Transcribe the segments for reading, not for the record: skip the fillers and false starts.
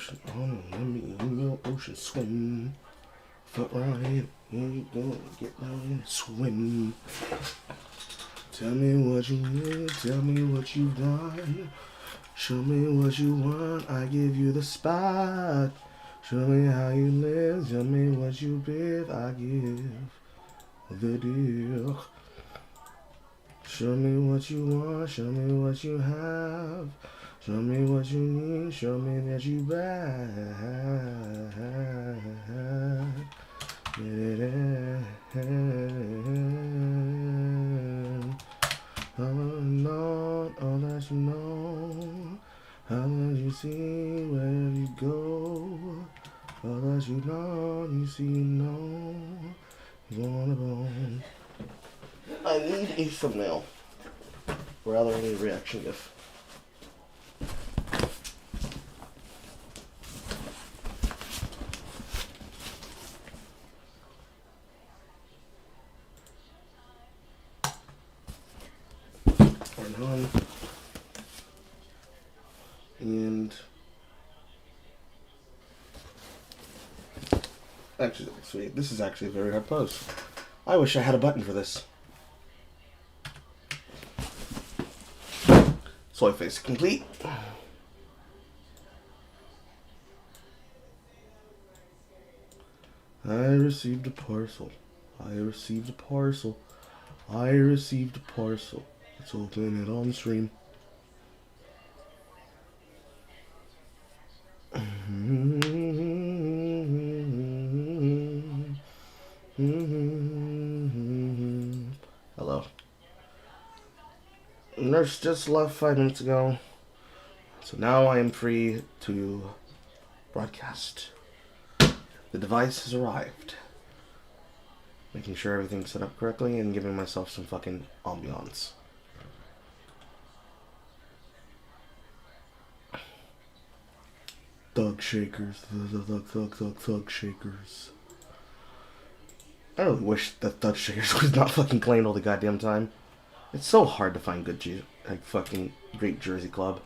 ocean. Oh, let me in your ocean swim. Foot right, you gonna get down and swim. Tell me what you need, tell me what you've done. Show me what you want, I give you the spot. Show me how you live, tell me what you breathe, I give the deal. Show me what you want, show me what you have. Show me what you need, show me that you bad. Get it in. All that you know. How did you see where you go? All that you know, you see, you know. You wanna go. I need a thumbnail. Rather than a reaction gif. And actually, sweet. This is actually a very hard pose. I wish I had a button for this. Soy face complete. I received a parcel. I received a parcel. I received a parcel. Let's open it on stream. Hello. Nurse just left 5 minutes ago. So now I am free to broadcast. The device has arrived. Making sure everything's set up correctly and giving myself some fucking ambiance. Thug shakers. Thug shakers. I really wish that Thug Shakers was not fucking playing all the goddamn time. It's so hard to find good fucking great Jersey club.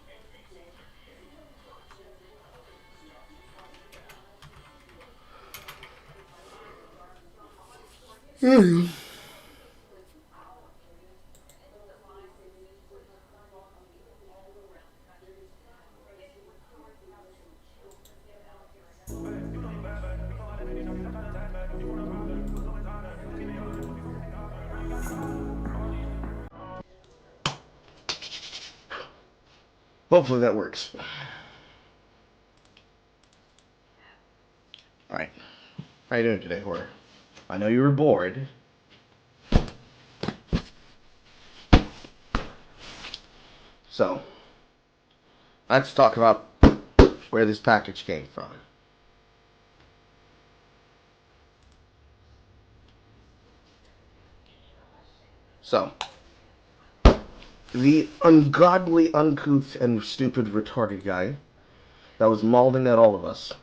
Hopefully that works. Alright. How you doing today, Horror? I know you were bored. So, let's talk about where this package came from. So, the ungodly, uncouth, and stupid retarded guy that was mauling at all of us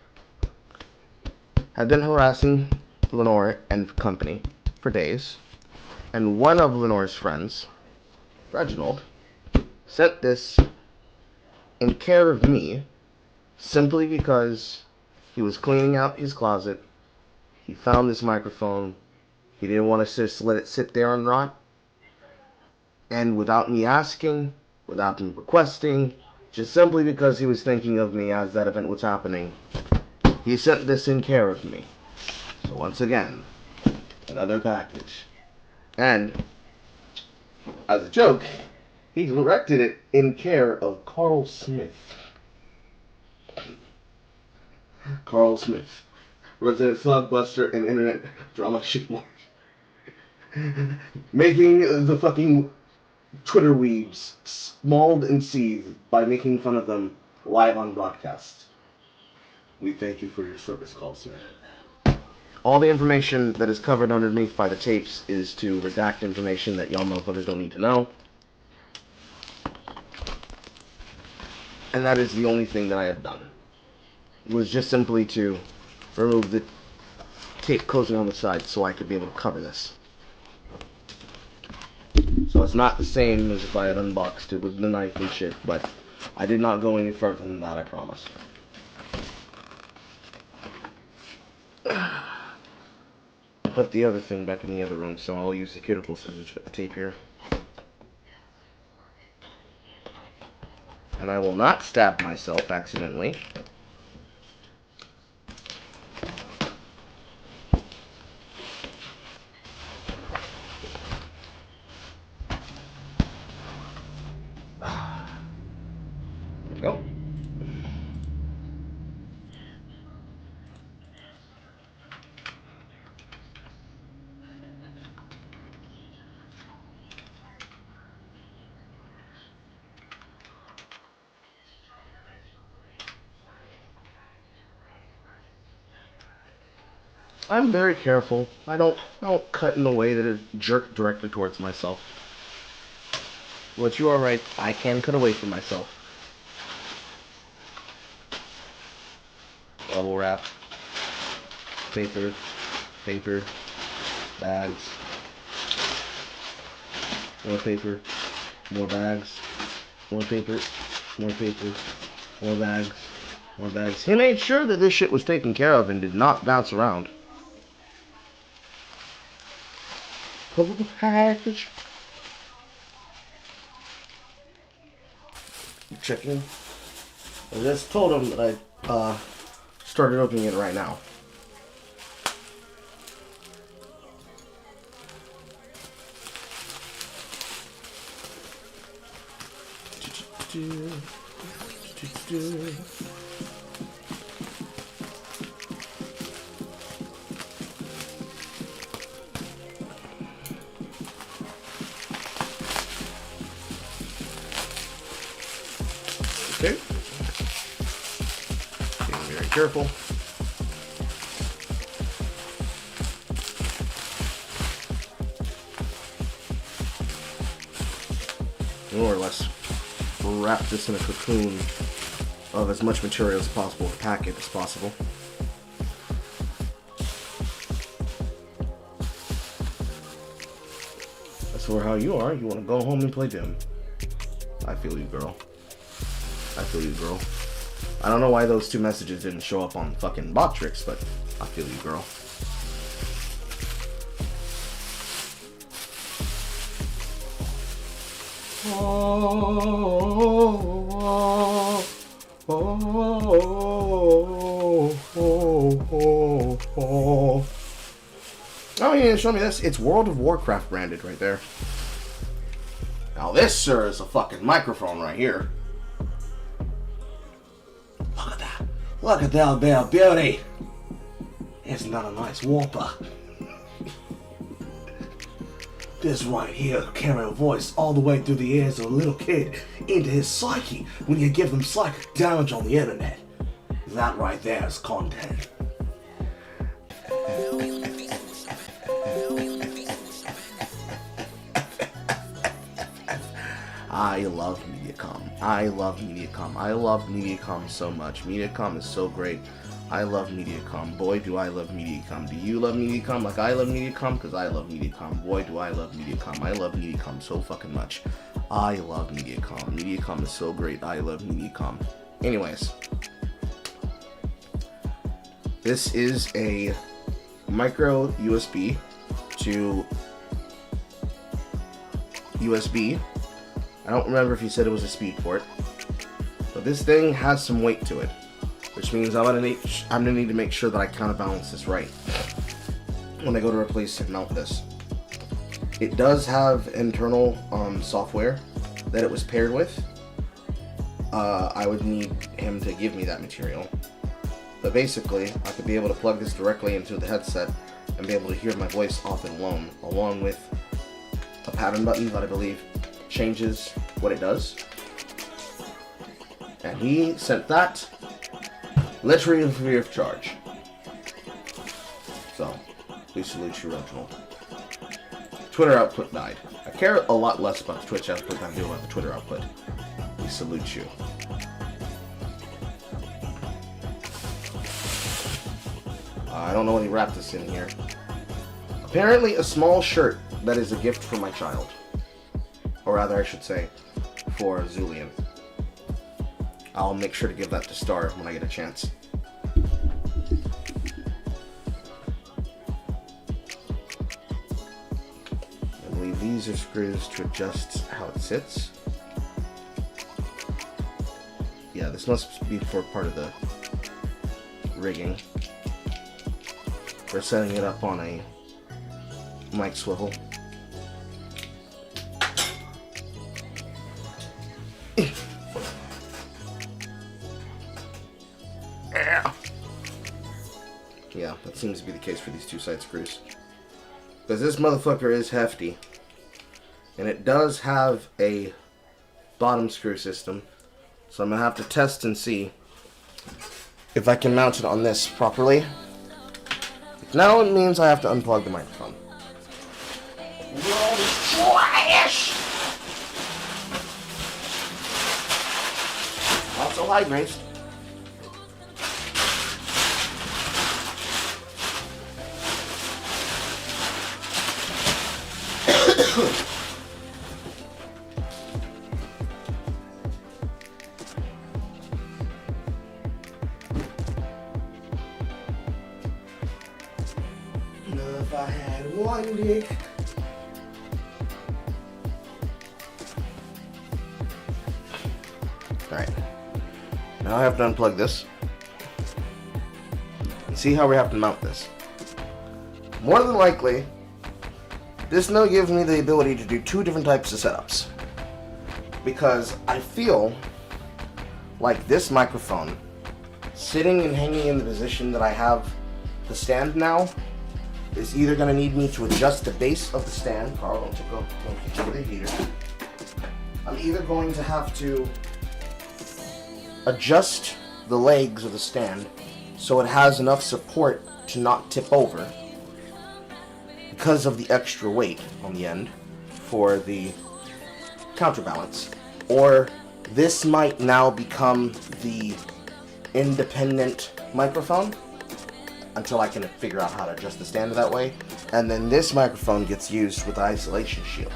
had been harassing Lenore and company for days, and one of Lenore's friends, Reginald, sent this in care of me simply because he was cleaning out his closet. He found this microphone. He didn't want to just let it sit there and rot. And without me asking, without me requesting, just simply because he was thinking of me as that event was happening, he sent this in care of me. So once again, another package. And, as a joke, he directed it in care of Carl Smith. Carl Smith, resident thugbuster and internet drama shitboard. Making the fucking Twitter weebs mauled and seethed by making fun of them live on broadcast. We thank you for your service, Carl Smith. All the information that is covered underneath by the tapes is to redact information that y'all motherfuckers don't need to know. And that is the only thing that I have done. It was just simply to remove the tape closing on the side so I could be able to cover this. So it's not the same as if I had unboxed it with the knife and shit, but I did not go any further than that, I promise. Put the other thing back in the other room, so I'll use the cuticle scissors tape here. And I will not stab myself accidentally. There we go. I'm very careful. I don't cut in a way that is jerked directly towards myself. But you are right, I can cut away from myself. Bubble wrap, paper, bags, more paper, more bags, more paper, more bags, more bags. He made sure that this shit was taken care of and did not bounce around. Pull the package. Checking. I just told him that I started opening it right now. Okay. Being very careful. More or less wrap this in a cocoon of as much material as possible to pack it as possible. As for how you are, you want to go home and play Dim. I feel you, girl. I feel you, girl. I don't know why those two messages didn't show up on fucking Botrix, but I feel you, girl. Oh, yeah, show me this. It's World of Warcraft branded right there. Now this, sir, is a fucking microphone right here. Look at that. Look at that bare beauty. Isn't that a nice whopper? This right here carry a voice all the way through the ears of a little kid into his psyche when you give them psychic damage on the internet. That right there is content. I love Mediacom. I love Mediacom. I love Mediacom so much. Mediacom is so great. I love Mediacom. Boy, do I love Mediacom. Do you love Mediacom like I love Mediacom? Because I love Mediacom. Boy, do I love Mediacom. I love Mediacom so fucking much. I love Mediacom. Mediacom is so great. I love Mediacom. Anyways. This is a micro USB to USB. I don't remember if he said it was a speed port. But this thing has some weight to it. Which means I'm gonna need to make sure that I counterbalance this right when I go to replace and mount this. It does have internal software that it was paired with. I would need him to give me that material. But basically, I could be able to plug this directly into the headset and be able to hear my voice off and alone, along with a pattern button that I believe changes what it does. And he sent that literally free of charge. So, we salute you, Reginald. Twitter output died. I care a lot less about the Twitch output than I do about the Twitter output. We salute you. I don't know what he wrapped this in here. Apparently a small shirt that is a gift for my child. Or rather, I should say, for Zulian. I'll make sure to give that to Star when I get a chance. these are screws to adjust how it sits. Yeah, this must be for part of the rigging. We're setting it up on a mic swivel. Yeah, that seems to be the case for these two side screws. Because this motherfucker is hefty. And it does have a bottom screw system. So I'm going to have to test and see if I can mount it on this properly. Now it means I have to unplug the microphone. World is trash! Not so high, Grace. If I had one dick. Alright. Now I have to unplug this. And see how we have to mount this. More than likely, this now gives me the ability to do two different types of setups. Because I feel like this microphone, sitting and hanging in the position that I have the stand now, is either going to need me to adjust the base of the stand. Carl, don't take the heater. I'm either going to have to adjust the legs of the stand so it has enough support to not tip over because of the extra weight on the end for the counterbalance. Or this might now become the independent microphone until I can figure out how to adjust the stand that way. And then this microphone gets used with the isolation shield.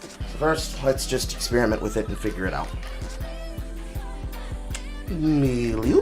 So first, let's just experiment with it and figure it out. Milieu.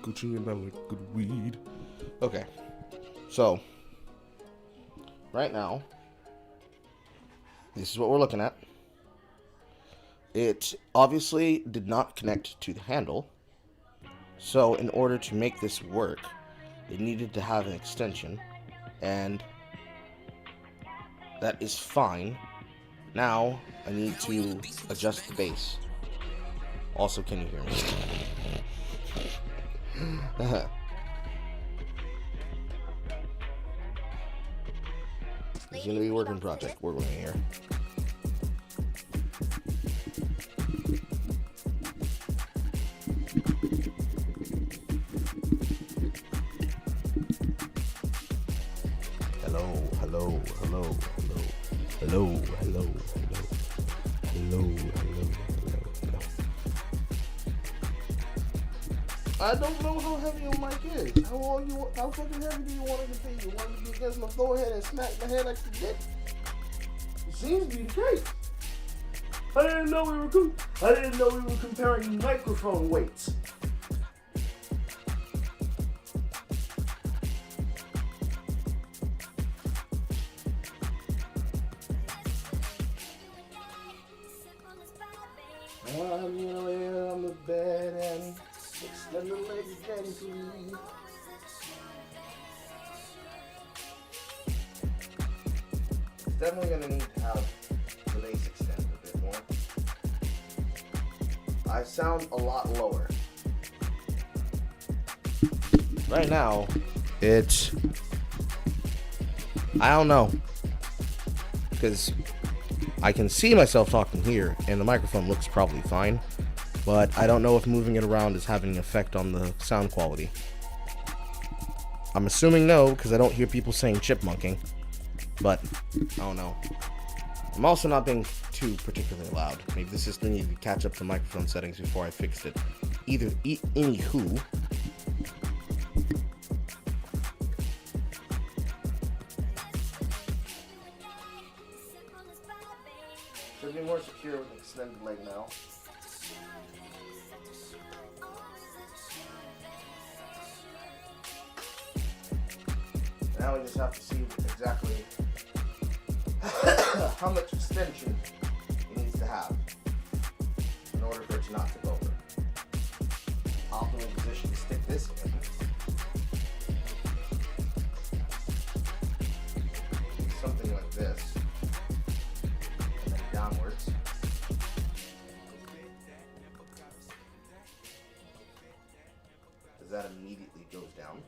Gucci and I like good weed. Okay, so right now, this is what we're looking at. It obviously did not connect to the handle, so in order to make this work, it needed to have an extension, and that is fine. Now I need to adjust the bass. Also, can you hear me? It's gonna be a working project. We're going here. I don't know how heavy your mic is. How fucking heavy do you want it to be? You want it to be against my forehead and smack my head like you did? It seems to be the case. I didn't know we were comparing microphone weights. I'm gonna lay on the bed and extend the legs gently. It's definitely gonna need to have the bass extend a bit more. I sound a lot lower. Right now, I don't know. Because I can see myself talking here, and the microphone looks probably fine, but I don't know if moving it around is having an effect on the sound quality. I'm assuming no, because I don't hear people saying chipmunking, but I don't know. I'm also not being too particularly loud. Maybe this just needed to catch up to microphone settings before I fixed it. Anywho. Should be more secure with an extended leg now. Now we just have to see exactly how much extension it needs to have in order for it to not tip over. Optimal position to stick this in. Something like this. And then downwards. As that immediately goes down.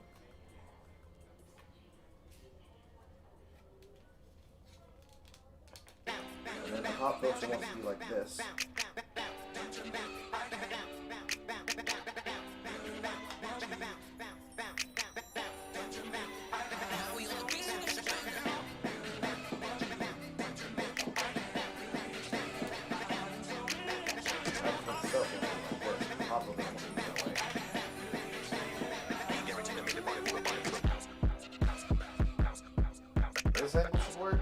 And then the hot filter wants to be like this. This angle should work.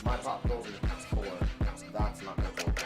My pop filter for that's not going to work.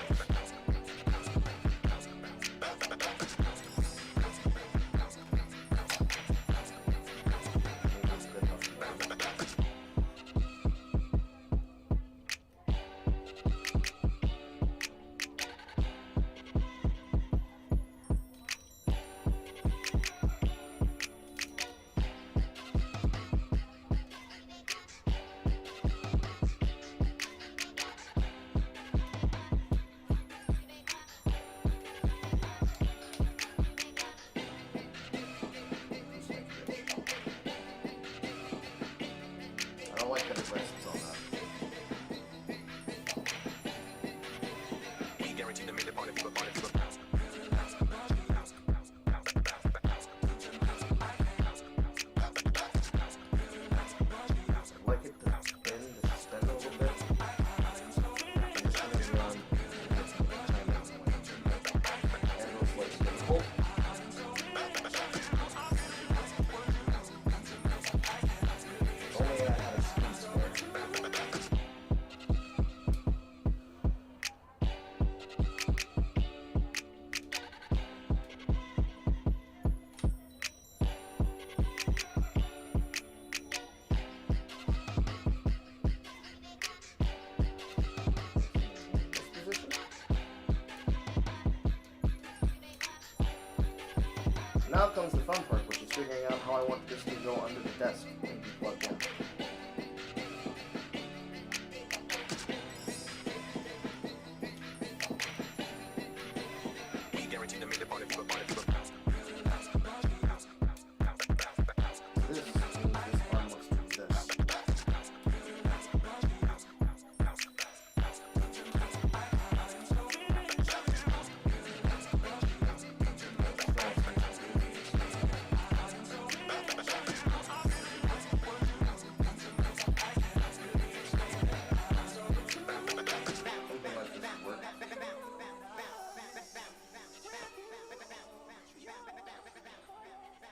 Now comes the fun part, which is figuring out how I want this to go under the desk and be plugged in.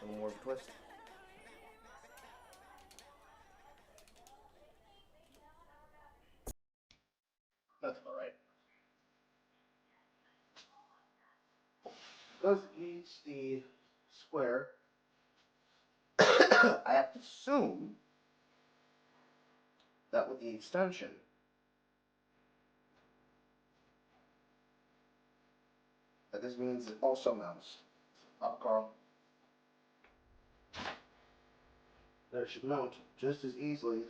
One more twist. That's about right. Because it's the square, I have to assume that with the extension, that this means it also mounts up, Carl. That it should mount just as easily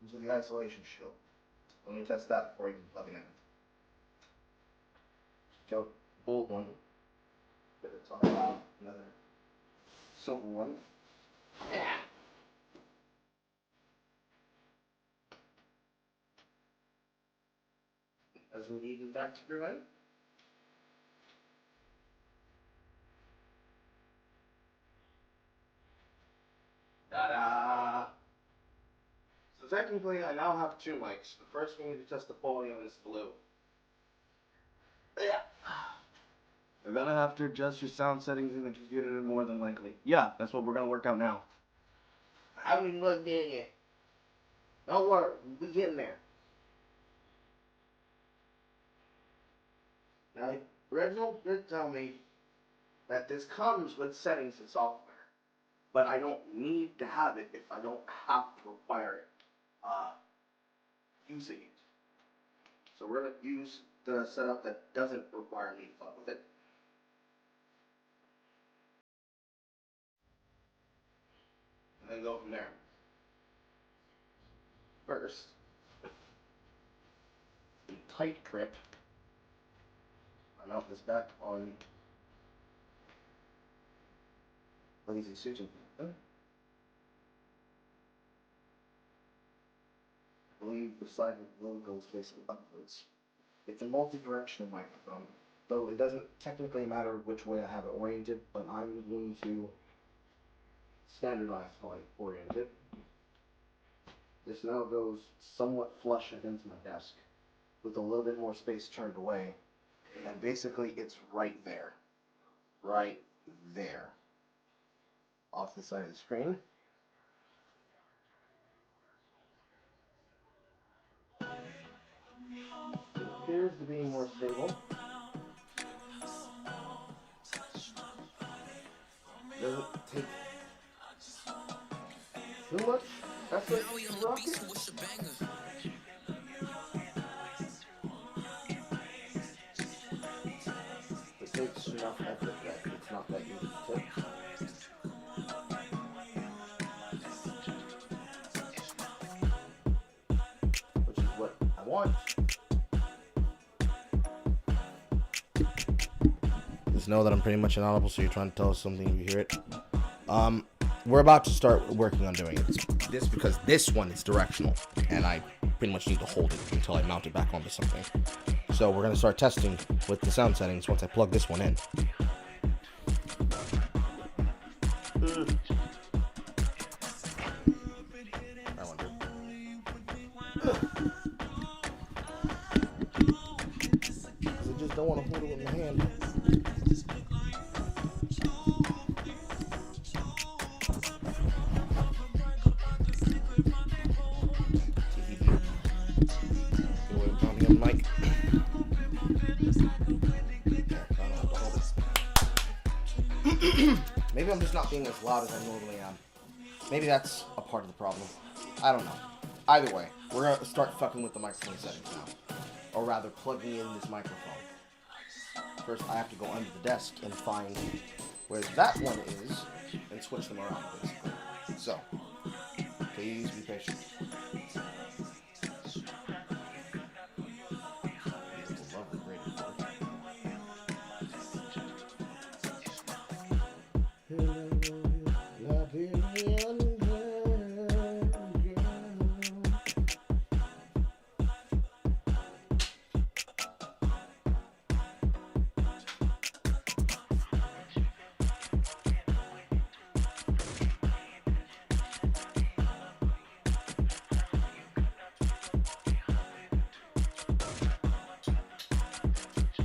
into the isolation shield. Let me test that before you plug it in. Go bolt one. Get it on another silver one. Yeah. As we need it back to screw in. Ta-da! So technically, I now have two mics. The first we need to test the volume is blue. Yeah. You're gonna have to adjust your sound settings in the computer more than likely. Yeah, that's what we're gonna work out now. I haven't looked in yet. Don't worry, we'll be getting there. Now, Reginald did tell me that this comes with settings and software, but I don't need to have it if I don't have to require it using it. So we're going to use the setup that doesn't require me to fuck with it. And then go from there. First, the tight grip. I mount this back on lazy Susan. I believe the side of the logo is facing upwards. It's a multi-directional microphone, though it doesn't technically matter which way I have it oriented, but I'm going to standardize how I orient it. This now goes somewhat flush against my desk, with a little bit more space turned away, and basically it's right there. Right there. Off the side of the screen. It appears to be more stable. Doesn't take too much effort to rock it. It takes enough effort that it's not that easy to take. Which is what I want. Just know that I'm pretty much inaudible, so you're trying to tell us something if you hear it. We're about to start working on doing it. This because this one is directional, and I pretty much need to hold it until I mount it back onto something. So we're going to start testing with the sound settings once I plug this one in. I wonder. Because I just don't want to hold it with my hand. Mic. Maybe I'm just not being as loud as I normally am. Maybe that's a part of the problem. I don't know. Either way, we're going to start fucking with the microphone settings now. Or rather, plugging in this microphone. First, I have to go under the desk and find where that one is and switch them around, basically. So, please be patient. Beautiful, lovely, great report.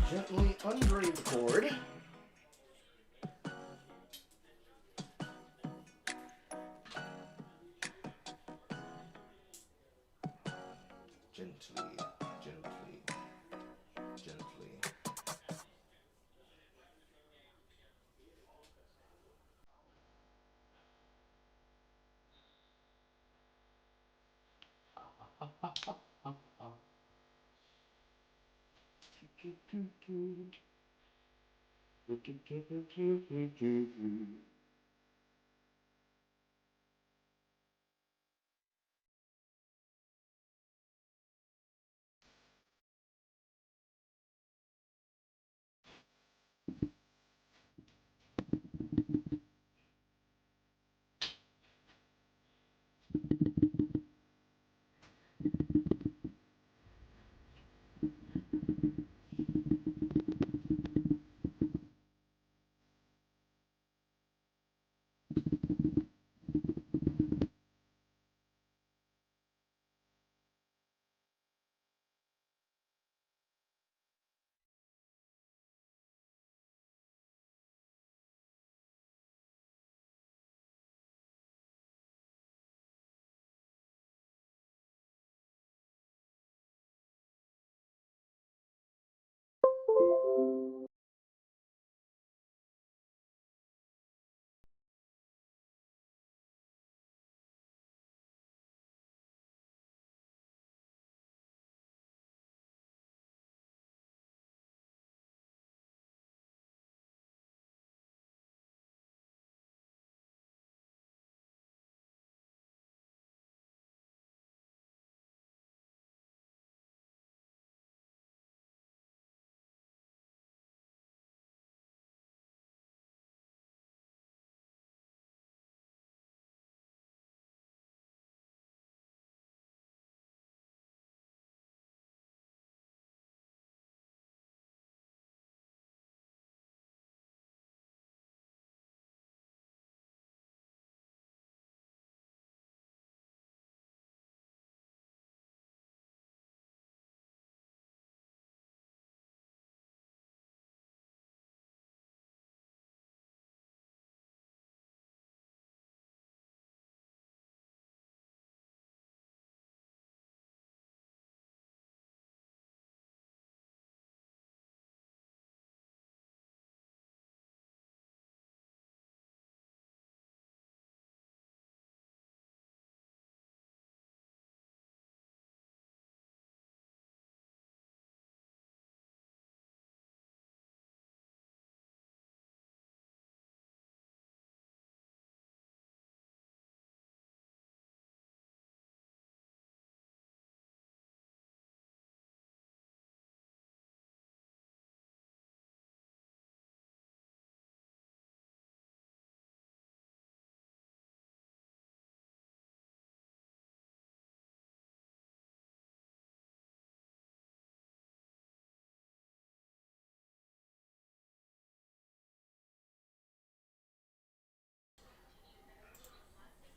Gently unbraid the cord. Gently, gently, gently.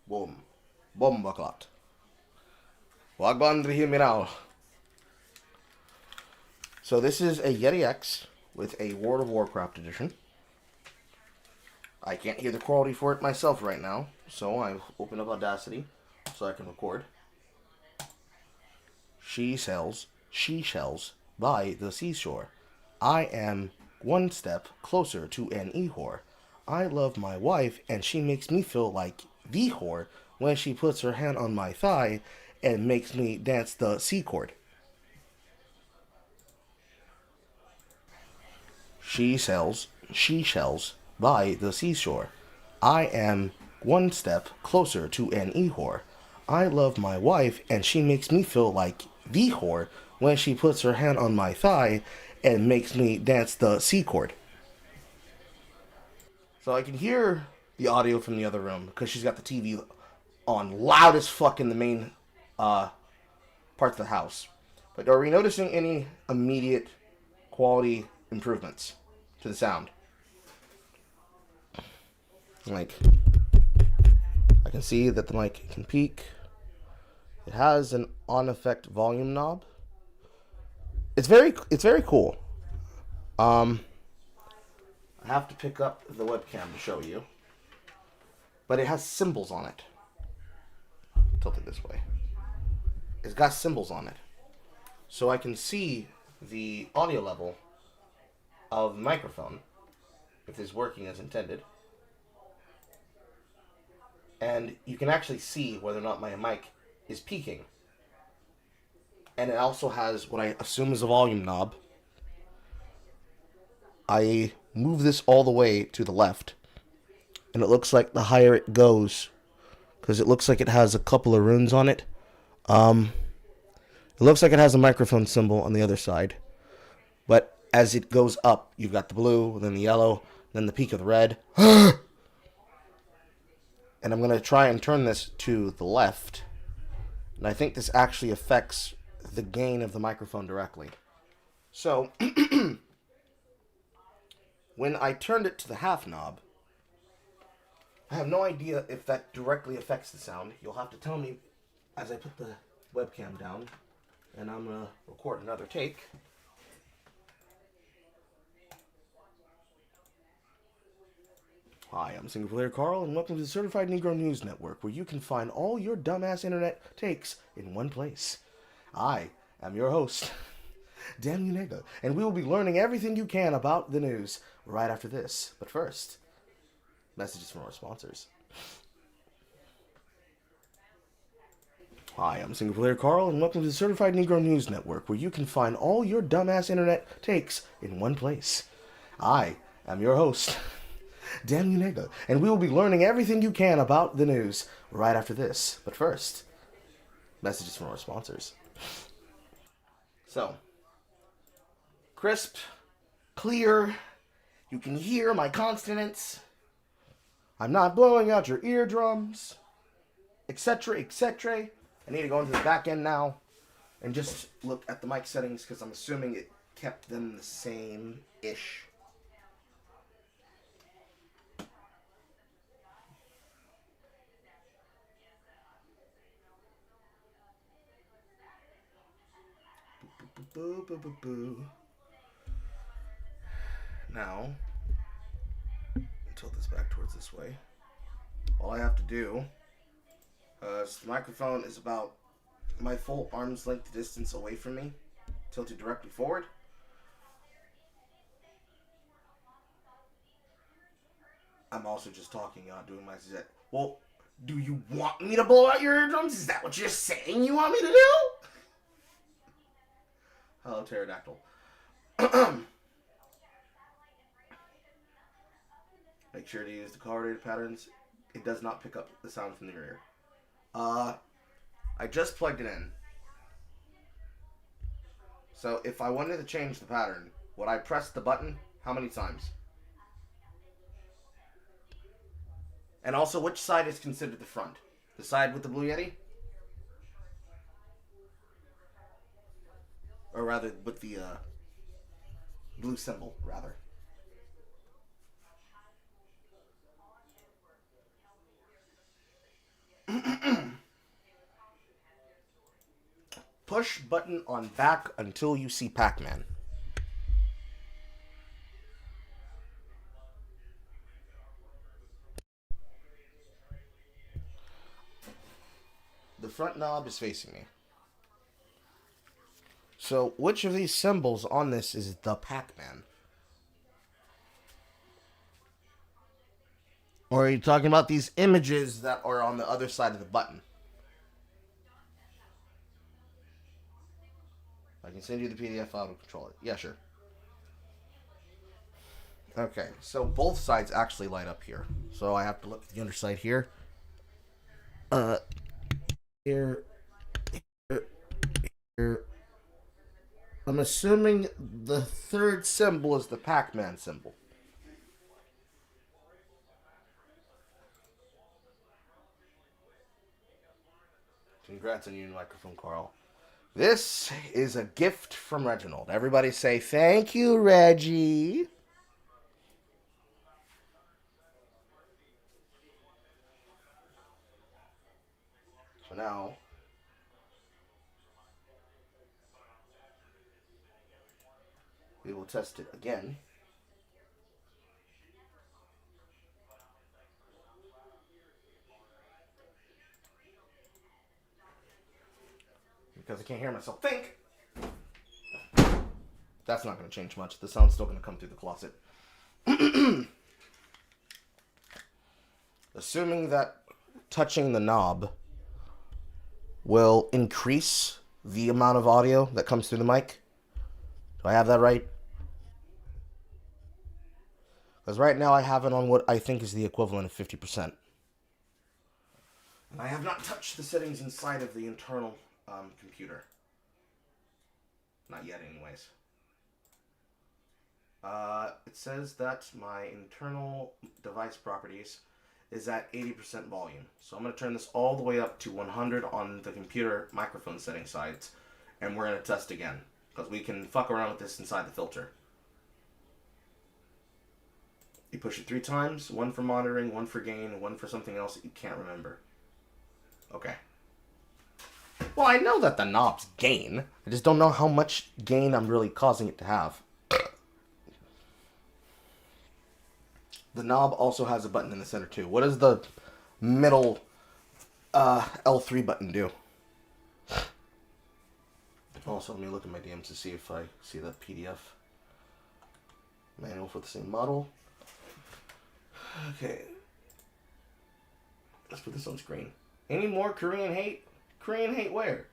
Boom. Bombaclat. Wagwan Mineral. So this is a Yeti X with a World of Warcraft edition. I can't hear the quality for it myself right now, so I open up Audacity so I can record. She sells shells by the seashore. I am one step closer to an e-whore. I love my wife and she makes me feel like the whore when she puts her hand on my thigh and makes me dance the C chord. She sells shells by the seashore. I am one step closer to an e-whore. I love my wife, and she makes me feel like the whore when she puts her hand on my thigh and makes me dance the C chord. So I can hear the audio from the other room because she's got the TV on loud as fuck in the main uh, parts of the house. But are we noticing any immediate quality improvements to the sound? Like, I can see that the mic can peak. It has an on effect volume knob. It's very cool. I have to pick up the webcam to show you, but it has symbols on it. Tilt it this way. It's got symbols on it, so I can see the audio level of the microphone if it's working as intended, and you can actually see whether or not my mic is peaking. And it also has what I assume is a volume knob. I move this all the way to the left, and it looks like the higher it goes, because it looks like it has a couple of runes on it. It looks like it has a microphone symbol on the other side, but as it goes up, you've got the blue, then the yellow, then the peak of the red. And I'm going to try and turn this to the left, and I think this actually affects the gain of the microphone directly. So, when I turned it to the half knob, I have no idea if that directly affects the sound. You'll have to tell me as I put the webcam down, and I'm going to record another take. Hi, I'm Single Player Carl, and welcome to the Certified Negro News Network, where you can find all your dumbass internet takes in one place. I am your host, Damn You Nigga, and we will be learning everything you can about the news right after this. But first, messages from our sponsors. Hi, I'm Single Player Carl, and welcome to the Certified Negro News Network, where you can find all your dumbass internet takes in one place. I am your host, Damn You Nigga, and we will be learning everything you can about the news right after this. But first, messages from our sponsors. So, crisp, clear, you can hear my consonants. I'm not blowing out your eardrums, etc., etc. I need to go into the back end now and just look at the mic settings because I'm assuming it kept them the same-ish. Boo, boo, boo, boo. Now, tilt this back towards this way. All I have to do, the microphone is about my full arm's length distance away from me, tilted directly forward. I'm also just talking, not doing my set. Well, do you want me to blow out your eardrums? Is that what you're saying you want me to do? Hello, pterodactyl. Make sure to use the colorated patterns. It does not pick up the sound from the rear. I just plugged it in. So if I wanted to change the pattern, would I press the button? How many times? And also, which side is considered the front? The side with the Blue Yeti? Or rather, with the blue symbol, rather. Push button on back until you see Pac-Man. The front knob is facing me. So, which of these symbols on this is the Pac-Man? Or are you talking about these images that are on the other side of the button? I can send you the PDF file to control it. Yeah, sure. Okay, so both sides actually light up here. So I have to look at the underside here. Here, here, here. I'm assuming the third symbol is the Pac-Man symbol. Congrats on your new microphone, Carl. This is a gift from Reginald. Everybody say thank you, Reggie. So now, we will test it again. Because I can't hear myself think. That's not going to change much. The sound's still going to come through the closet. Assuming that touching the knob will increase the amount of audio that comes through the mic. Do I have that right? Because right now I have it on what I think is the equivalent of 50%. And I have not touched the settings inside of the internal computer. Not yet, anyways. It says that my internal device properties is at 80% volume. So I'm going to turn this all the way up to 100 on the computer microphone setting sides. And we're going to test again. Because we can fuck around with this inside the filter. You push it 3 times. 1 for monitoring, 1 for gain, 1 for something else that you can't remember. Okay. Well, I know that the knob's gain. I just don't know how much gain I'm really causing it to have. The knob also has a button in the center too. What does the middle L3 button do? Also, let me look at my DMs to see if I see that PDF manual for the same model. Okay. Let's put this on screen. Any more Korean hate? Korean hate where?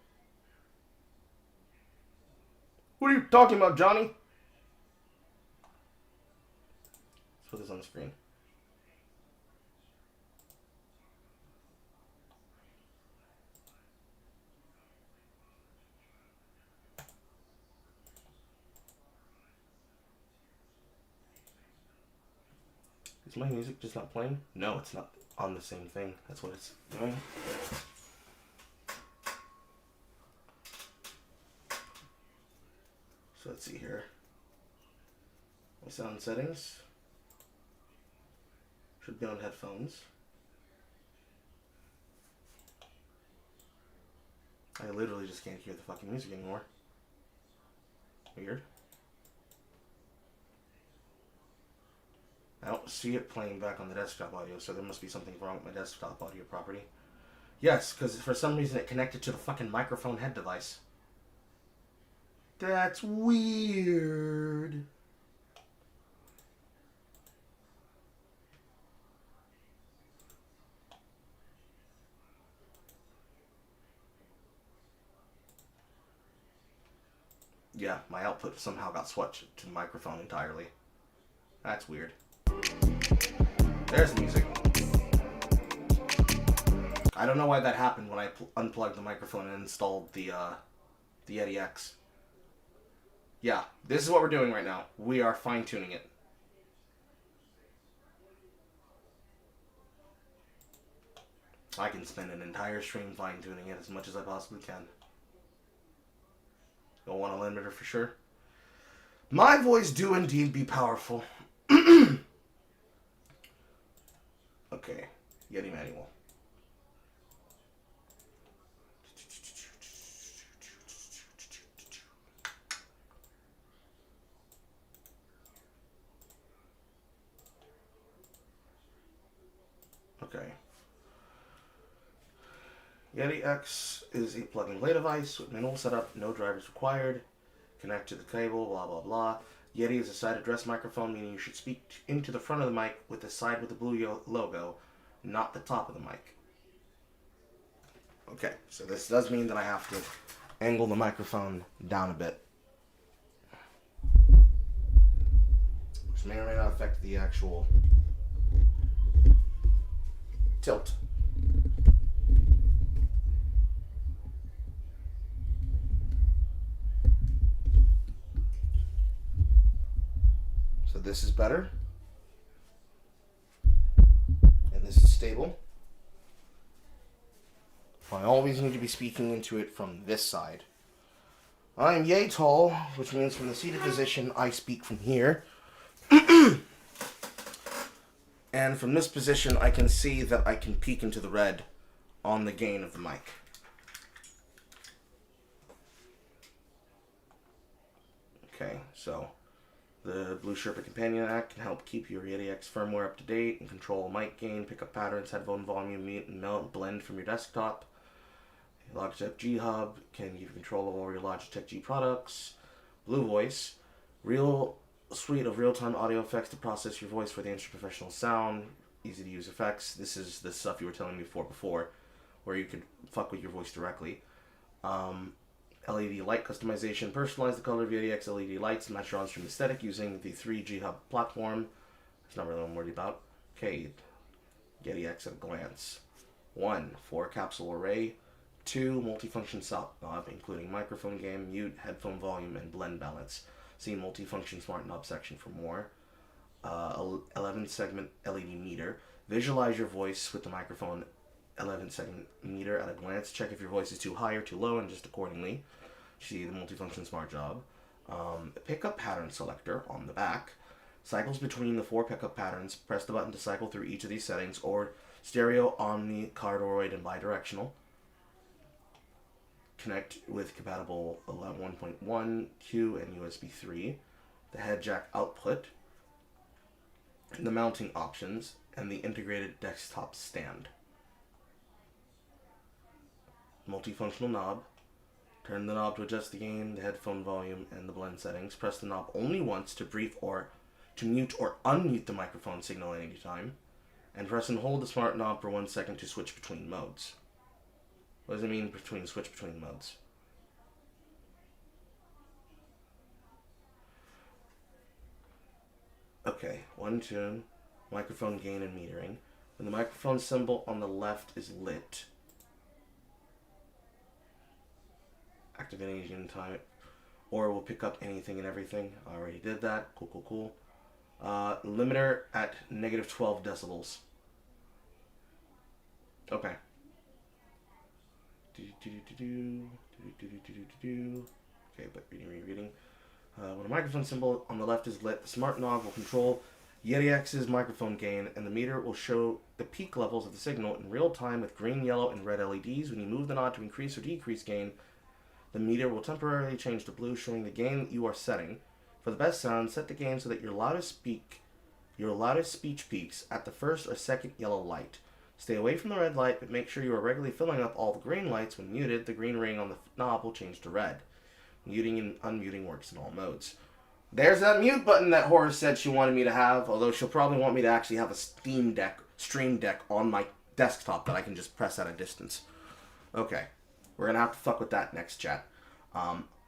What are you talking about, Johnny? Let's put this on the screen. Is my music just not playing? No, it's not on the same thing. That's what it's doing. So let's see here. My sound settings should be on headphones. I literally just can't hear the fucking music anymore. Weird. I don't see it playing back on the desktop audio, so there must be something wrong with my desktop audio property. Yes, because for some reason it connected to the fucking microphone head device. That's weird. Yeah, my output somehow got switched to the microphone entirely. That's weird. There's the music. I don't know why that happened when I unplugged the microphone and installed the Yeti X. Yeah, this is what we're doing right now. We are fine-tuning it. I can spend an entire stream fine-tuning it as much as I possibly can. Don't want a limiter for sure. My voice do indeed be powerful. Okay, Yeti manual. Okay. Yeti X is a plug-and-play device with minimal setup, no drivers required. Connect to the cable, blah blah blah. Yeti is a side address microphone, meaning you should speak into the front of the mic with the side with the blue logo, not the top of the mic. Okay, so this does mean that I have to angle the microphone down a bit. This may or may not affect the actual tilt. So this is better. And this is stable. I always need to be speaking into it from this side. I'm yay tall, which means from the seated position, I speak from here. And from this position, I can see that I can peek into the red on the gain of the mic. Okay, so the Blue Sherpa Companion app can help keep your Yeti X firmware up to date and control mic gain, pickup patterns, headphone volume, mute, and blend from your desktop. Logitech G Hub can give you control of all your Logitech G products. Blue Voice, real suite of real-time audio effects to process your voice for the instant professional sound. Easy to use effects. This is the stuff you were telling me before, where you could fuck with your voice directly. LED light customization. Personalize the color of Yeti X LED lights and match your on-stream aesthetic using the 3G Hub platform. That's not really what I'm worried about. Okay, Yeti X at a glance. 1. 4-capsule array. 2. Multifunction sound knob, including microphone gain, mute, headphone volume, and blend balance. See multifunction smart knob section for more. 11-segment LED meter. Visualize your voice with the microphone 11-segment meter at a glance. Check if your voice is too high or too low and just accordingly. See the multifunction smart job. Pickup pattern selector on the back. Cycles between the 4 pickup patterns. Press the button to cycle through each of these settings, or stereo, omni, cardioid, and bidirectional. Connect with compatible 1.1, Q, and USB 3. The head jack output. The mounting options, and the integrated desktop stand. Multifunctional knob. Turn the knob to adjust the gain, the headphone volume, and the blend settings. Press the knob only once to brief or to mute or unmute the microphone signal at any time. And press and hold the smart knob for 1 second to switch between modes. What does it mean switch between modes? Okay, 1 tune, microphone gain and metering. When the microphone symbol on the left is lit, activating time, or will pick up anything and everything. I already did that. Cool. Limiter at -12 decibels. Okay. Okay, but reading. When a microphone symbol on the left is lit, the smart knob will control Yeti X's microphone gain, and the meter will show the peak levels of the signal in real time with green, yellow, and red LEDs. When you move the knob to increase or decrease gain, the meter will temporarily change to blue, showing the gain that you are setting. For the best sound, set the gain so that your loudest speech peaks at the first or second yellow light. Stay away from the red light, but make sure you are regularly filling up all the green lights. When muted, the green ring on the knob will change to red. Muting and unmuting works in all modes. There's that mute button that Horace said she wanted me to have, although she'll probably want me to actually have a Stream Deck on my desktop that I can just press at a distance. Okay, we're going to have to fuck with that next, chat.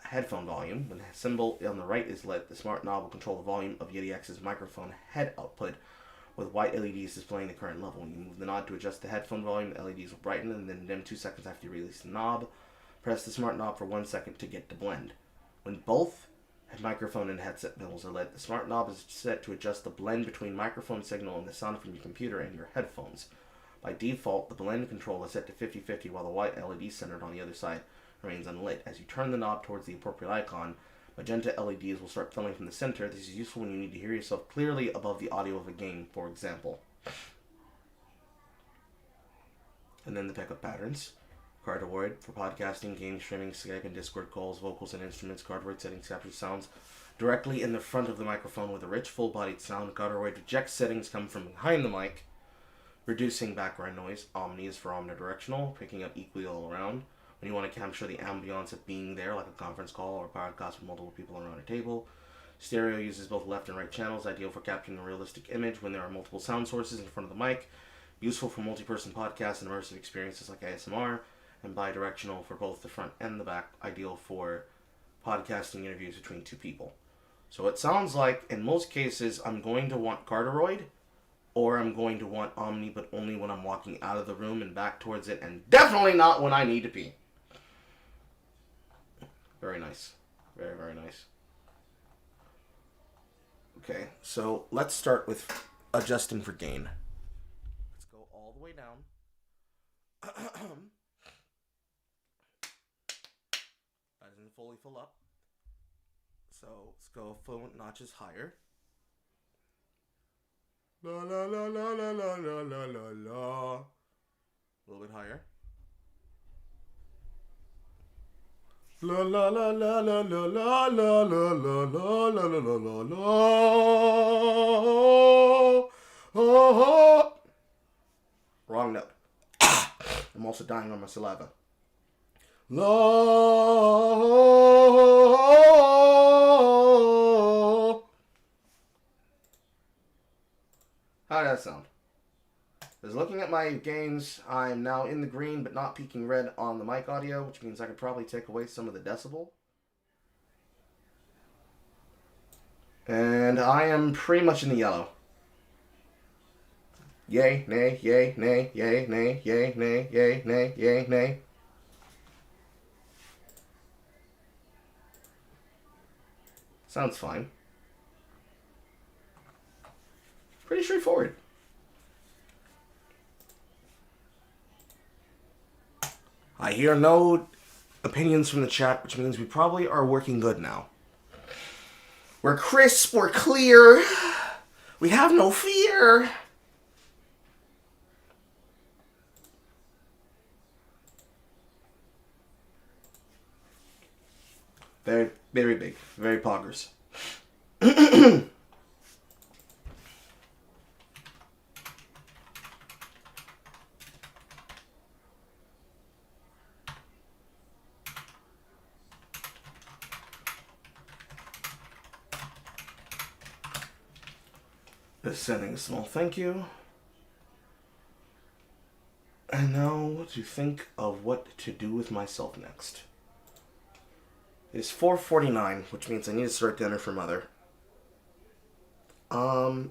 Headphone volume. When the symbol on the right is lit, the smart knob will control the volume of Yeti X's microphone head output, with white LEDs displaying the current level. When you move the knob to adjust the headphone volume, the LEDs will brighten and then dim 2 seconds after you release the knob. Press the smart knob for 1 second to get to blend. When both microphone and headset levels are lit, the smart knob is set to adjust the blend between microphone signal and the sound from your computer and your headphones. By default, the blend control is set to 50-50 while the white LED centered on the other side remains unlit. As you turn the knob towards the appropriate icon, magenta LEDs will start filling from the center. This is useful when you need to hear yourself clearly above the audio of a game, for example. And then the pickup patterns. Cardioid for podcasting, game streaming, Skype and Discord calls, vocals and instruments. Cardioid settings captures sounds directly in the front of the microphone with a rich, full-bodied sound. Cardioid rejects settings come from behind the mic, reducing background noise. Omni is for omnidirectional, picking up equally all around. When you want to capture the ambiance of being there, like a conference call or a podcast with multiple people around a table. Stereo uses both left and right channels, ideal for capturing a realistic image when there are multiple sound sources in front of the mic. Useful for multi-person podcasts and immersive experiences like ASMR. And bidirectional for both the front and the back, ideal for podcasting interviews between 2 people. So it sounds like in most cases I'm going to want Cardioid, or I'm going to want Omni, but only when I'm walking out of the room and back towards it, and definitely not when I need to pee. Very nice. Very, very nice. Okay, so let's start with adjusting for gain. Let's go all the way down. That isn't fully full up. So let's go a few notches higher. La la la la la la la la la la. A little bit higher. La la la la la la la la la la la la la la la. Wrong note. I'm also dying on my saliva. La. How did that sound? Because looking at my gains, I'm now in the green but not peaking red on the mic audio, which means I could probably take away some of the decibel. And I am pretty much in the yellow. Yay, nay, yay, nay, yay, nay, yay, nay, yay, nay, yay, nay. Sounds fine. Pretty straightforward. I hear no opinions from the chat, which means we probably are working good now. We're crisp, we're clear, we have no fear. Very, very big, very poggers. Just sending a small thank you. And now to think of what to do with myself next. It's 4:49, which means I need to start dinner for Mother. We're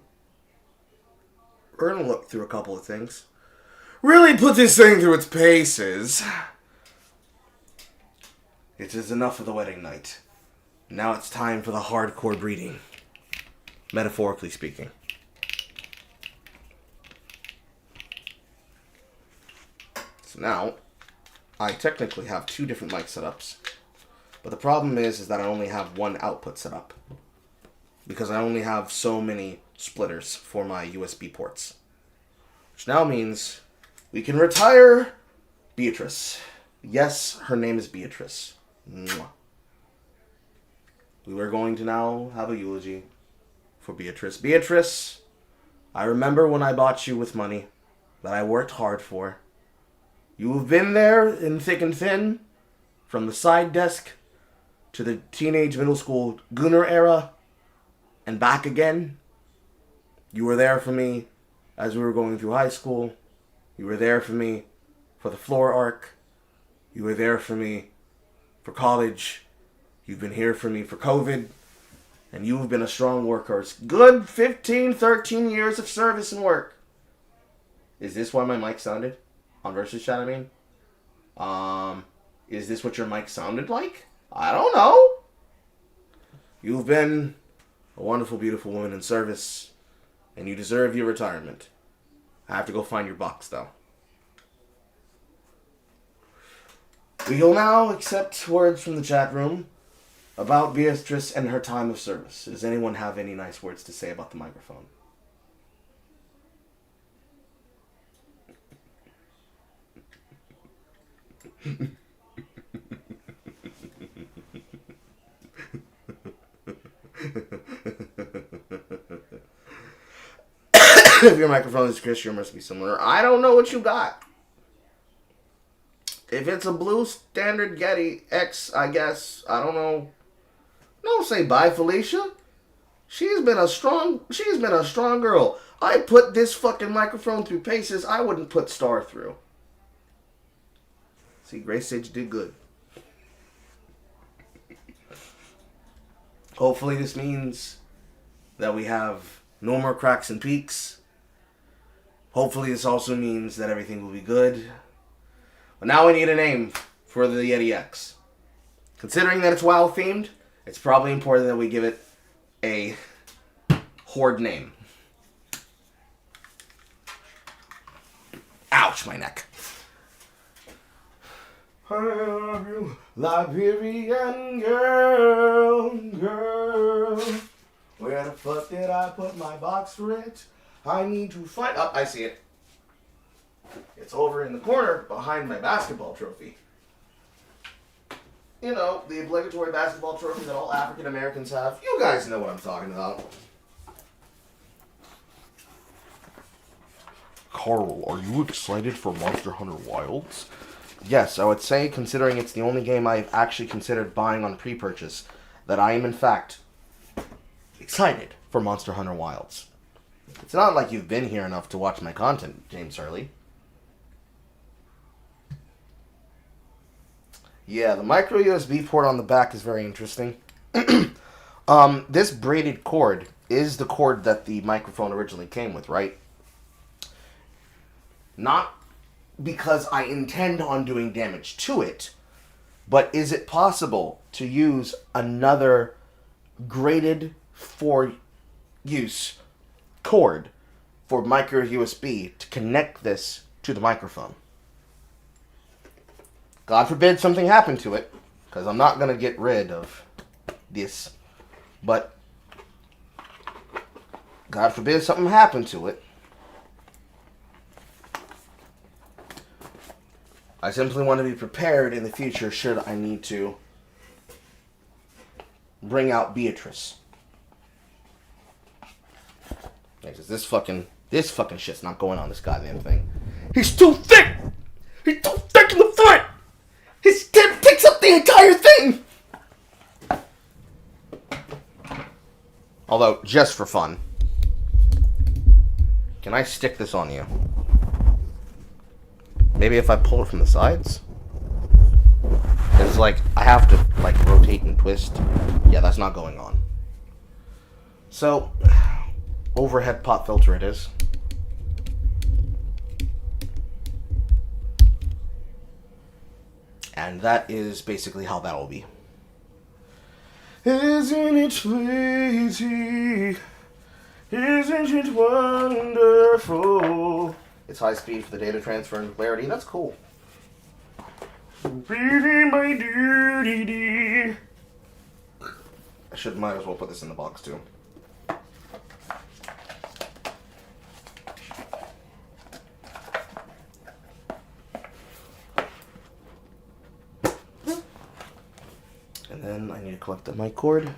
gonna look through a couple of things. Really put this thing through its paces. It is enough of the wedding night. Now it's time for the hardcore breeding. Metaphorically speaking. So now, I technically have two different mic setups. But the problem is that I only have one output set up. Because I only have so many splitters for my USB ports. Which now means we can retire Beatrice. Yes, her name is Beatrice. Mwah. We were going to now have a eulogy for Beatrice. Beatrice, I remember when I bought you with money that I worked hard for. You have been there in thick and thin, from the side desk to the teenage middle school Gunner era, and back again. You were there for me as we were going through high school. You were there for me for the floor arc. You were there for me for college. You've been here for me for COVID. And you've been a strong worker. It's good 15, 13 years of service and work. Is this why my mic sounded? On Versus Chat, I mean. Is this what your mic sounded like? I don't know. You've been a wonderful, beautiful woman in service, and you deserve your retirement. I have to go find your box, though. We'll now accept words from the chat room about Beatrice and her time of service. Does anyone have any nice words to say about the microphone? If your microphone is Chris, yours must be similar. I don't know what you got. If it's a blue standard Getty X, I guess. I don't know. Don't say bye, Felicia. She's been a strong girl. I put this fucking microphone through paces I wouldn't put Star through. See, Grace said you did good. Hopefully this means that we have no more cracks and peaks. Hopefully this also means that everything will be good. But now we need a name for the Yeti X. Considering that it's WoW themed, it's probably important that we give it a Horde name. Ouch, my neck. Liberian girl. Where the fuck did I put my box for it? I need to find... Oh, I see it. It's over in the corner behind my basketball trophy. You know, the obligatory basketball trophy that all African Americans have. You guys know what I'm talking about. Carl, are you excited for Monster Hunter Wilds? Yes, I would say, considering it's the only game I've actually considered buying on pre-purchase, that I am in fact excited for Monster Hunter Wilds. It's not like you've been here enough to watch my content, James Hurley. Yeah, the micro USB port on the back is very interesting. This braided cord is the cord that the microphone originally came with, right? Not because I intend on doing damage to it, but is it possible to use another graded for use cord for micro USB to connect this to the microphone? God forbid something happened to it, because I'm not going to get rid of this, but God forbid something happened to it. I simply want to be prepared in the future should I need to bring out Beatrice. This fucking shit's not going on this goddamn thing. He's too thick! He's too thick in the front! His tip takes up the entire thing! Although, just for fun, can I stick this on you? Maybe if I pull it from the sides? It's like, I have to, like, rotate and twist. Yeah, that's not going on. So, overhead pop filter it is. And that is basically how that will be. Isn't it sweetie? Isn't it wonderful? It's high speed for the data transfer and clarity. That's cool. Really my duty. I might as well put this in the box too. And then I need to collect the mic cord.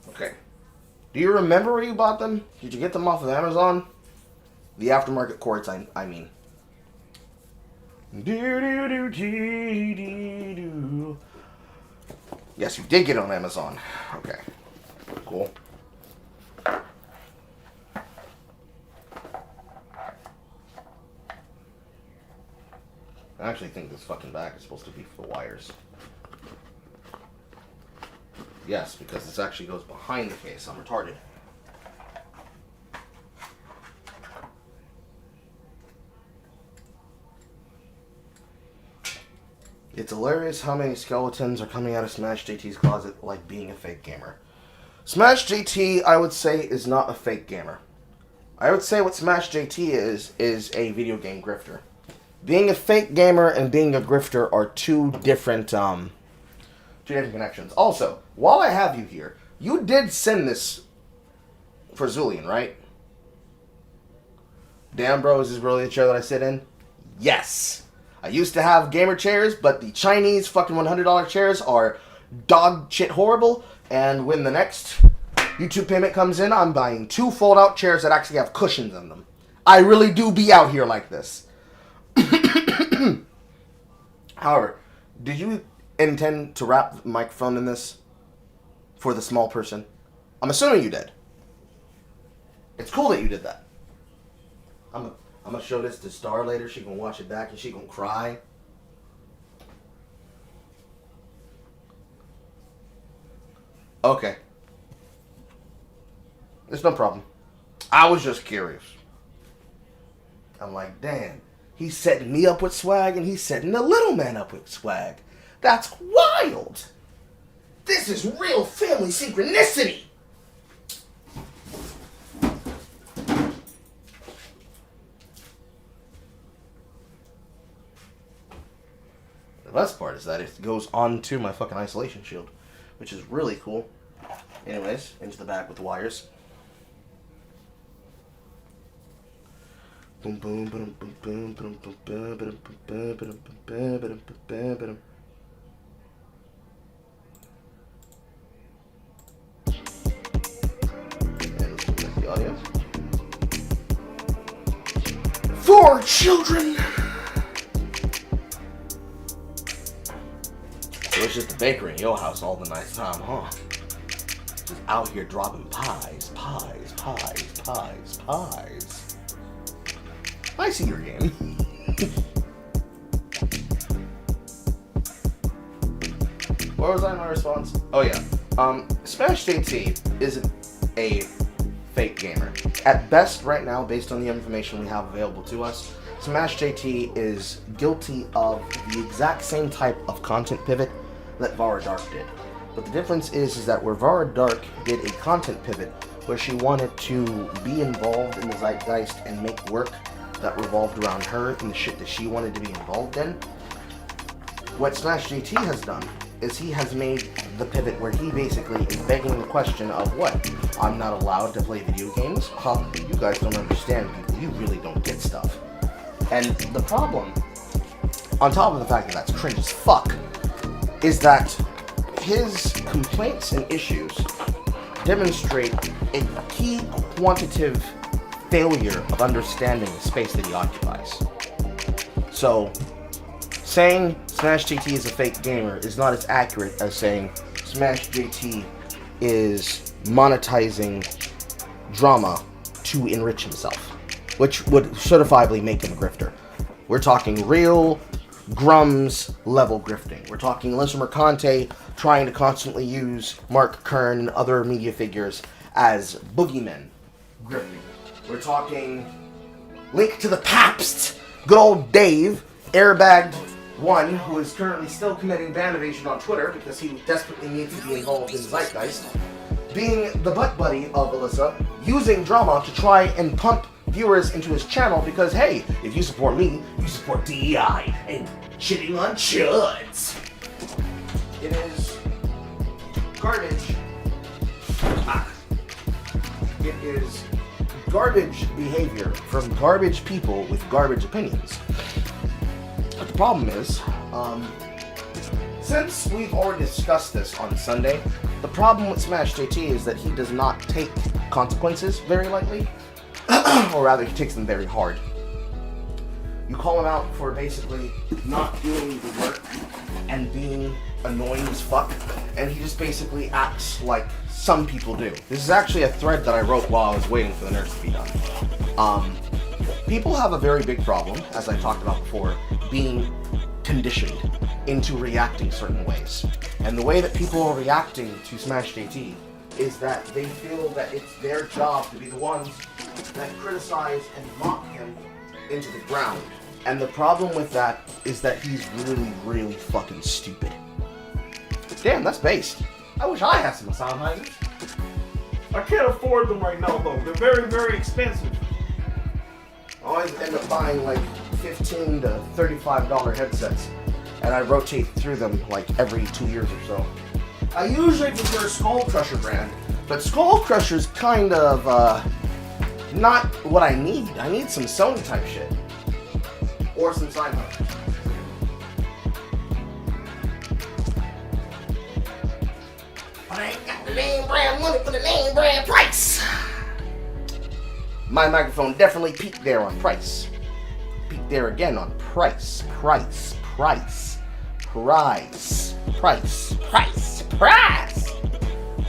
Okay. Do you remember where you bought them? Did you get them off of Amazon? The aftermarket cords, I mean. Yes, you did get it on Amazon. Okay. Cool. I actually think this fucking back is supposed to be for the wires. Yes, because this actually goes behind the case. I'm retarded. It's hilarious how many skeletons are coming out of Smash JT's closet like being a fake gamer. Smash JT, I would say, is not a fake gamer. I would say what Smash JT is a video game grifter. Being a fake gamer and being a grifter are two different connections. Also, while I have you here, you did send this for Zulian, right? Damn, bro, is this really the chair that I sit in? Yes! I used to have gamer chairs, but the Chinese fucking $100 chairs are dog shit horrible, and when the next YouTube payment comes in, I'm buying 2 fold-out chairs that actually have cushions in them. I really do be out here like this. However, did you intend to wrap the microphone in this for the small person? I'm assuming you did. It's cool that you did that. I'm I'm gonna show this to Star later. She gonna watch it back and she gonna cry. Okay. It's no problem. I was just curious. I'm like, damn. He's setting me up with swag and he's setting the little man up with swag. That's wild. This is real family synchronicity. The best part is that it goes onto my fucking isolation shield, which is really cool. Anyways, into the back with the wires. Boom boom boom boom boom boom boom boom boom boom boom boom boom boom. And let's connect the audio. For children. So it's just the bakery in your house all the nice time, huh? Just out here dropping pies. I see your game. What was my response? Oh yeah. Smash JT isn't a fake gamer. At best, right now, based on the information we have available to us, Smash JT is guilty of the exact same type of content pivot that Vara Dark did. But the difference is that where Vara Dark did a content pivot where she wanted to be involved in the zeitgeist and make work that revolved around her and the shit that she wanted to be involved in, what Smash JT has done is he has made the pivot where he basically is begging the question of what? I'm not allowed to play video games? Huh? You guys don't understand people. You really don't get stuff. And the problem, on top of the fact that that's cringe as fuck, is that his complaints and issues demonstrate a key quantitative failure of understanding the space that he occupies. So, saying Smash JT is a fake gamer is not as accurate as saying Smash JT is monetizing drama to enrich himself, which would certifiably make him a grifter. We're talking real Grums level grifting. We're talking Alyssa Mercante trying to constantly use Mark Kern and other media figures as boogeymen grifting. We're talking Link to the Pabst, good old Dave, airbagged one, who is currently still committing ban evasion on Twitter because he desperately needs to be involved in Zeitgeist, being the butt buddy of Alyssa, using drama to try and pump viewers into his channel because, hey, if you support me, you support DEI and shitting on chuds. It is garbage. It is garbage behavior from garbage people with garbage opinions. But the problem is, since we've already discussed this on Sunday, the problem with Smash JT is that he does not take consequences very lightly. Or rather, he takes them very hard. You call him out for basically not doing the work and being annoying as fuck, and he just basically acts like some people do. This is actually a thread that I wrote while I was waiting for the nurse to be done. People have a very big problem, as I talked about before, being conditioned into reacting certain ways. And the way that people are reacting to Smash JT is that they feel that it's their job to be the ones that criticize and mock him into the ground. And the problem with that is that he's really, really fucking stupid. Damn, that's based. I wish I had some Sennheisers. I can't afford them right now, though. They're very, very expensive. I always end up buying like $15 to $35 headsets, and I rotate through them like every 2 years or so. I usually prefer Skull Crusher brand, but Skull Crusher's kind of not what I need. I need some Sony type shit. Or some Sennheisers. But I ain't got the name brand money for the name brand price. My microphone definitely peaked there on price. Peaked there again on price. Price.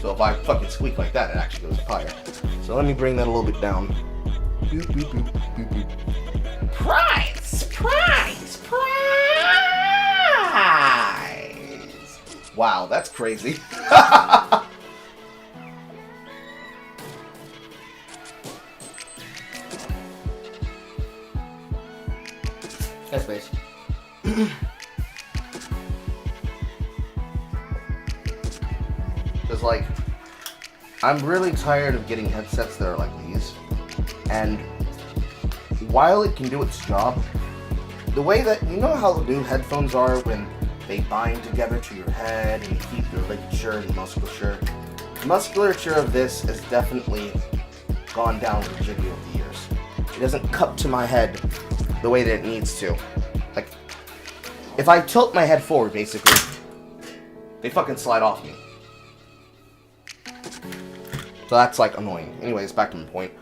So if I fucking squeak like that, it actually goes higher. So let me bring that a little bit down. Boop, boop, boop, boop, boop. Surprise! Surprise! Surprise! Wow, that's crazy. Yes, please. Because, like, I'm really tired of getting headsets that are like these. And while it can do its job, the way that, you know how new headphones are when they bind together to your head and keep your ligature and musculature? The musculature of this has definitely gone down rigidly over the years. It doesn't cup to my head the way that it needs to. Like, if I tilt my head forward, basically, they fucking slide off me. So that's, like, annoying. Anyways, back to my point.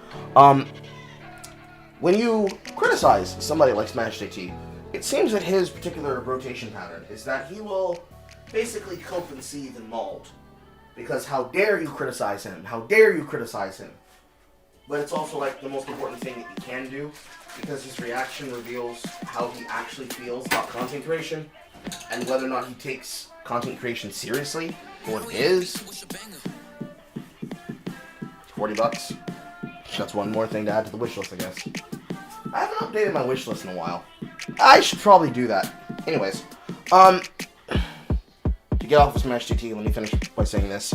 When you criticize somebody like Smash JT, it seems that his particular rotation pattern is that he will basically cope and seethe and mold. Because how dare you criticize him? How dare you criticize him? But it's also, like, the most important thing that you can do, because his reaction reveals how he actually feels about content creation, and whether or not he takes content creation seriously for what it is. $40. That's one more thing to add to the wish list, I guess. I haven't updated my wish list in a while. I should probably do that. Anyways, to get off of Smash GT, let me finish by saying this.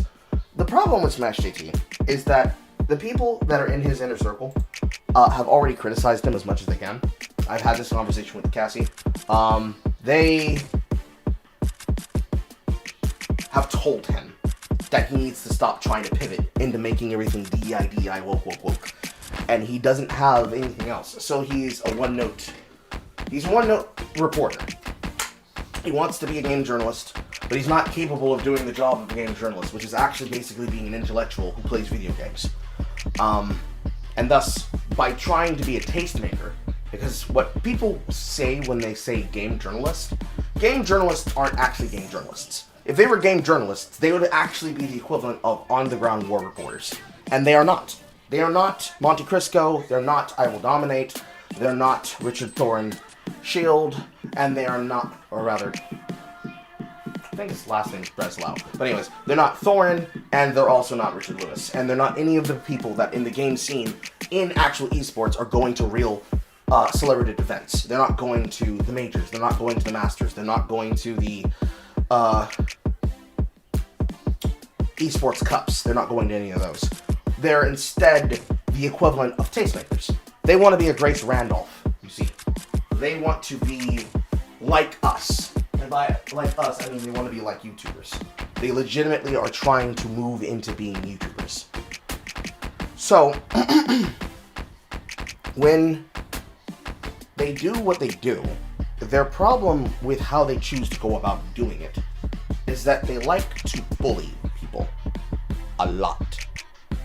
The problem with Smash GT is that the people that are in his inner circle have already criticized him as much as they can. I've had this conversation with Cassie. They have told him that he needs to stop trying to pivot into making everything D-I-D-I, woke. And he doesn't have anything else. So he's a one-note reporter. He wants to be a game journalist, but he's not capable of doing the job of a game journalist, which is actually basically being an intellectual who plays video games. And thus, by trying to be a tastemaker, because what people say when they say game journalists aren't actually game journalists. If they were game journalists, they would actually be the equivalent of on-the-ground war reporters. And they are not. They are not Monte Cristo, they're not I Will Dominate, they're not Richard Thorne Shield, and they are not, or rather, I think his last name is Breslau. But anyways, they're not Thorin, and they're also not Richard Lewis. And they're not any of the people that in the game scene, in actual esports, are going to real celebrity events. They're not going to the majors, they're not going to the masters, they're not going to the esports cups. They're not going to any of those. They're instead the equivalent of tastemakers. They want to be a Grace Randolph, you see. They want to be like us. And by like us, I mean they want to be like YouTubers. They legitimately are trying to move into being YouTubers. So, when they do what they do, their problem with how they choose to go about doing it is that they like to bully people a lot.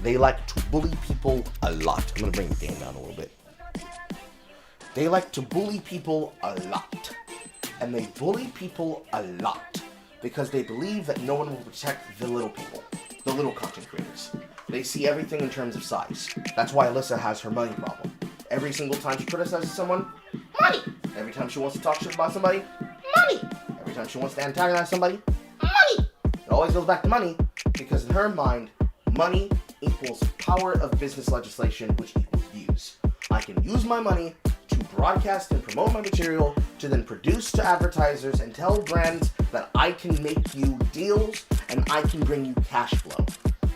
They like to bully people a lot. I'm going to bring the game down a little bit. They like to bully people a lot. And they bully people a lot because they believe that no one will protect the little people, the little content creators. They see everything in terms of size. That's why Alyssa has her money problem. Every single time she criticizes someone, money. Every time she wants to talk shit about somebody, money. Every time she wants to antagonize somebody, money. It always goes back to money because in her mind, money equals power of business legislation, which equals views. I can use my money to broadcast and promote my material, to then produce to advertisers and tell brands that I can make you deals and I can bring you cash flow.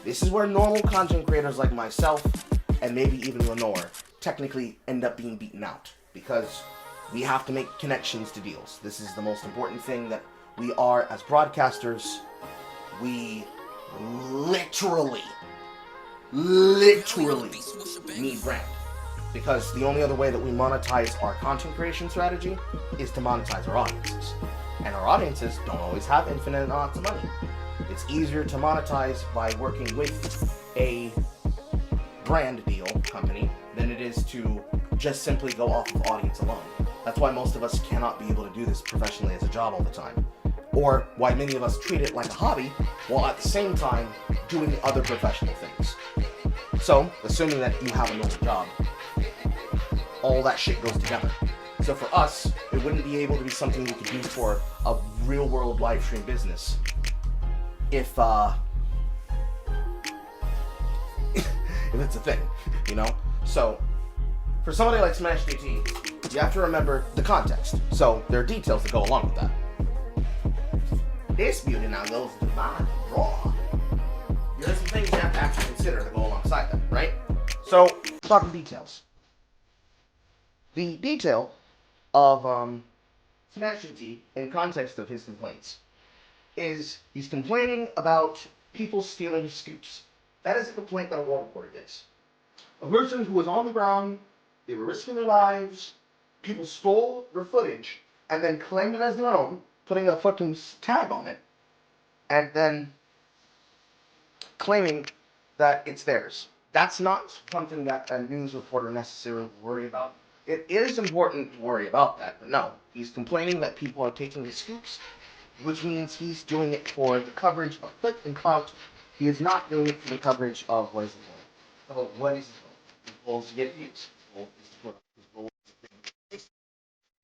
This is where normal content creators like myself, and maybe even Lenore, technically end up being beaten out. Because we have to make connections to deals. This is the most important thing that we are as broadcasters. We literally need brand. Because the only other way that we monetize our content creation strategy is to monetize our audiences. And our audiences don't always have infinite amounts of money. It's easier to monetize by working with a brand deal company than it is to just simply go off of audience alone. That's why most of us cannot be able to do this professionally as a job all the time. Or why many of us treat it like a hobby while at the same time doing other professional things. So, assuming that you have a normal job, all that shit goes together. So for us, it wouldn't be able to be something we could use for a real world live stream business. If if it's a thing, you know? So for somebody like Smash JT, you have to remember the context. So there are details that go along with that. This beauty now goes divine raw. There's some things you have to actually consider that go alongside that, right? So, talking details. The detail of Smash JT in context of his complaints is he's complaining about people stealing scoops. That is a complaint that a war reporter gets. A person who was on the ground, they were risking their lives, people stole their footage, and then claimed it as their own, putting a fucking tag on it, and then claiming that it's theirs. That's not something that a news reporter necessarily worry about. It is important to worry about that, but no. He's complaining that people are taking his scoops, which means he's doing it for the coverage of click and clout. He is not doing it for the coverage of what is the goal. What is his goal? His goal is to get views. His goal is to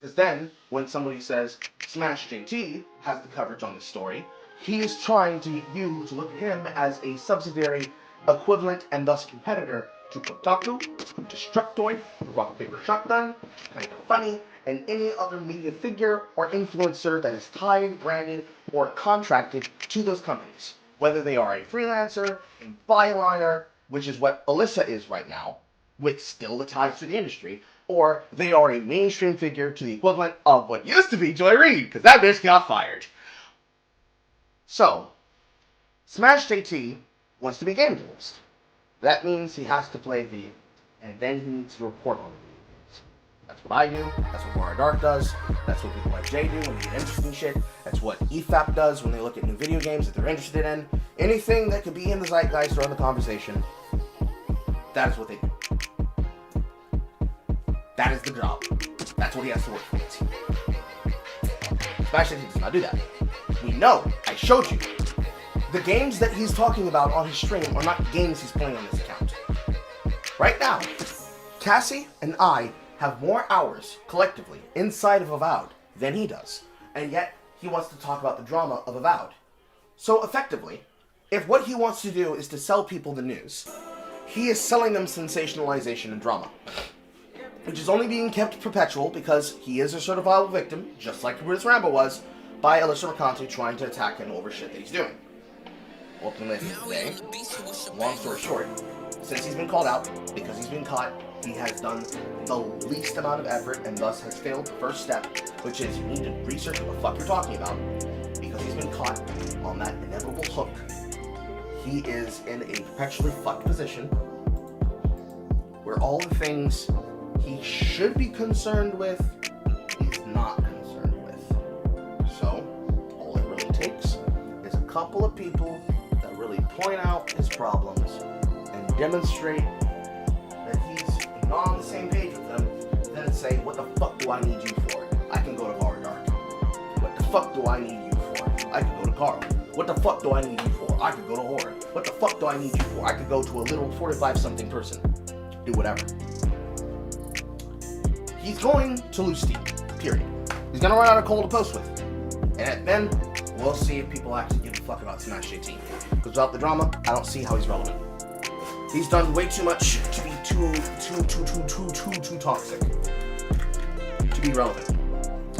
because then, when somebody says, Smash JT has the coverage on this story, he is trying to get you to look at him as a subsidiary, equivalent, and thus competitor to Kotaku, to Destructoid, to Rock Paper Shotgun, Kind of Funny, and any other media figure or influencer that is tied, branded, or contracted to those companies. Whether they are a freelancer, a byliner, which is what Alyssa is right now, with still the ties to the industry, or they are a mainstream figure to the equivalent of what used to be Joy Reid, because that bitch got fired. So, Smash JT wants to be game journalist. That means he has to play video, and then he needs to report on the videos. That's what I do, that's what Mara Dark does, that's what people like Jay do when they get interested in shit, that's what EFAP does when they look at new video games that they're interested in. Anything that could be in the zeitgeist or in the conversation, that is what they do. That is the job. That's what he has to work for. Smash JT does not do that. We know, I showed you. The games that he's talking about on his stream are not games he's playing on this account. Right now, Cassie and I have more hours, collectively, inside of Avowed than he does. And yet, he wants to talk about the drama of Avowed. So effectively, if what he wants to do is to sell people the news, he is selling them sensationalization and drama. Which is only being kept perpetual because he is a certifiable victim, just like Brutus Rambo was, by Alyssa Raconte trying to attack him over shit that he's doing. Ultimately, today, long story short, since he's been called out, because he's been caught, he has done the least amount of effort and thus has failed the first step, which is you need to research what the fuck you're talking about, because he's been caught on that inevitable hook. He is in a perpetually fucked position where all the things he should be concerned with, he's not concerned with. So, all it really takes is a couple of people that really point out his problems and demonstrate that he's not on the same page with them, then say, what the fuck do I need you for? I can go to Mara Dark. What the fuck do I need you for? I can go to Carl. What the fuck do I need you for? I could go to Horror. What the fuck do I need you for? I could go to a little 45-something person. Do whatever. He's going to lose steam, period. He's gonna run out of coal to post with. And then, we'll see if people actually give a fuck about Smash JT. Because without the drama, I don't see how he's relevant. He's done way too much to be too toxic to be relevant.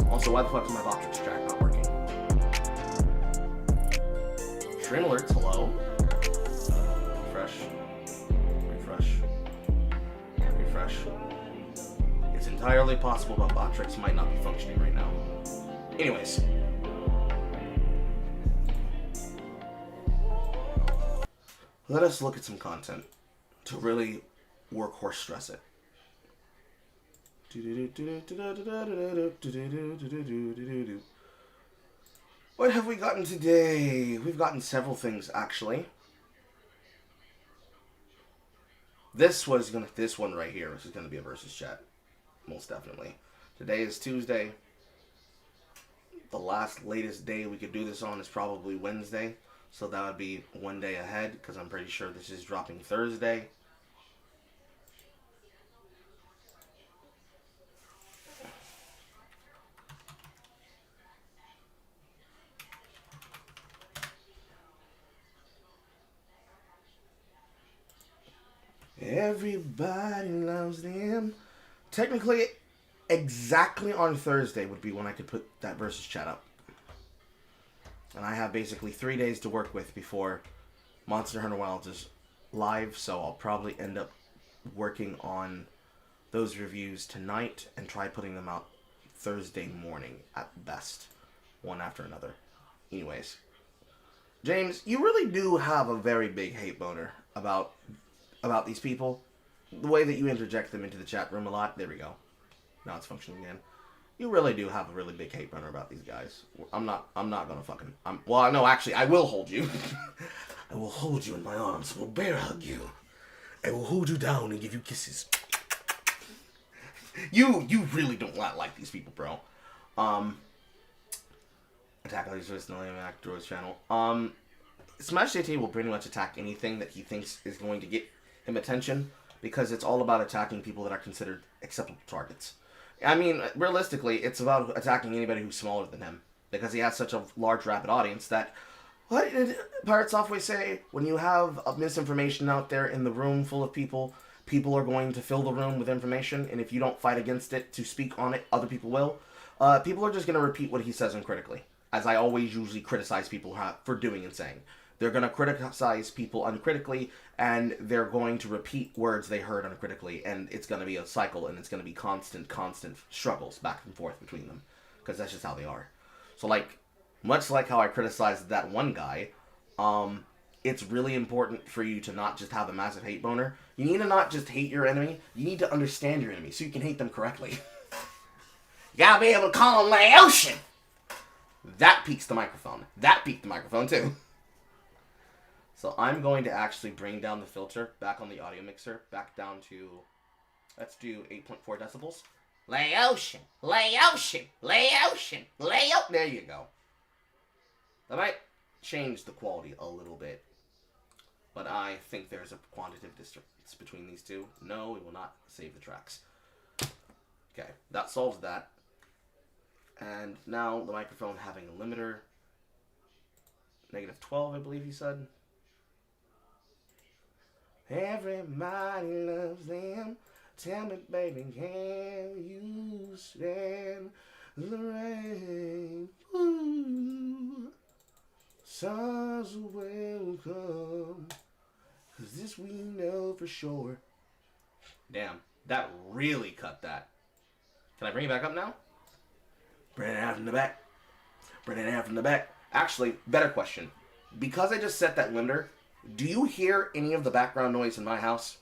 Also, why the fuck is my Voxtrix track not working? Stream alerts, hello? Refresh. It's entirely possible that Voxtrix might not be functioning right now. Anyways. Let us look at some content to really workhorse stress it. What have we gotten today? We've gotten several things, actually. This one right here. This is gonna be a versus chat, most definitely. Today is Tuesday. The latest day we could do this on is probably Wednesday, so that would be one day ahead because I'm pretty sure this is dropping Thursday. Everybody loves them. Technically, exactly on Thursday would be when I could put that versus chat up. And I have basically 3 days to work with before Monster Hunter Wilds is live, so I'll probably end up working on those reviews tonight and try putting them out Thursday morning at best, one after another. Anyways, James, you really do have a very big hate boner about these people. The way that you interject them into the chat room a lot. There we go. Now it's functioning again. You really do have a really big hate boner about these guys. I'm not gonna fucking. Well, no, actually, I will hold you. I will hold you in my arms. We'll bear hug you. I will hold you down and give you kisses. You really don't like these people, bro. Attack on these no Mac Droid's channel. Smash JT will pretty much attack anything that he thinks is going to get him attention, because it's all about attacking people that are considered acceptable targets. I mean, realistically, it's about attacking anybody who's smaller than him, because he has such a large, rapid audience that, what did Pirate Software say? When you have misinformation out there in the room full of people, people are going to fill the room with information, and if you don't fight against it to speak on it, other people will. People are just going to repeat what he says uncritically, as I always usually criticize people for doing and saying. They're going to criticize people uncritically, and they're going to repeat words they heard uncritically, and it's going to be a cycle, and it's going to be constant struggles back and forth between them, because that's just how they are. So, like, much like how I criticized that one guy, it's really important for you to not just have a massive hate boner. You need to not just hate your enemy, you need to understand your enemy, so you can hate them correctly. You gotta be able to call them Laotian! That peaks the microphone. That peaked the microphone, too. So I'm going to actually bring down the filter back on the audio mixer, back down to, let's do 8.4 decibels. Laotian, Laotian, Laotian, Laotian. There you go. That might change the quality a little bit, but I think there's a quantitative difference between these two. No, it will not save the tracks. Okay, that solves that. And now the microphone having a limiter. -12, I believe he said. Everybody loves them. Tell me, baby, can you stand the rain? Ooh. Stars will come, 'cause this we know for sure. Damn, that really cut that. Can I bring it back up now? Bring it out from the back. Bring it out from the back. Actually, better question. Because I just set that limiter, do you hear any of the background noise in my house?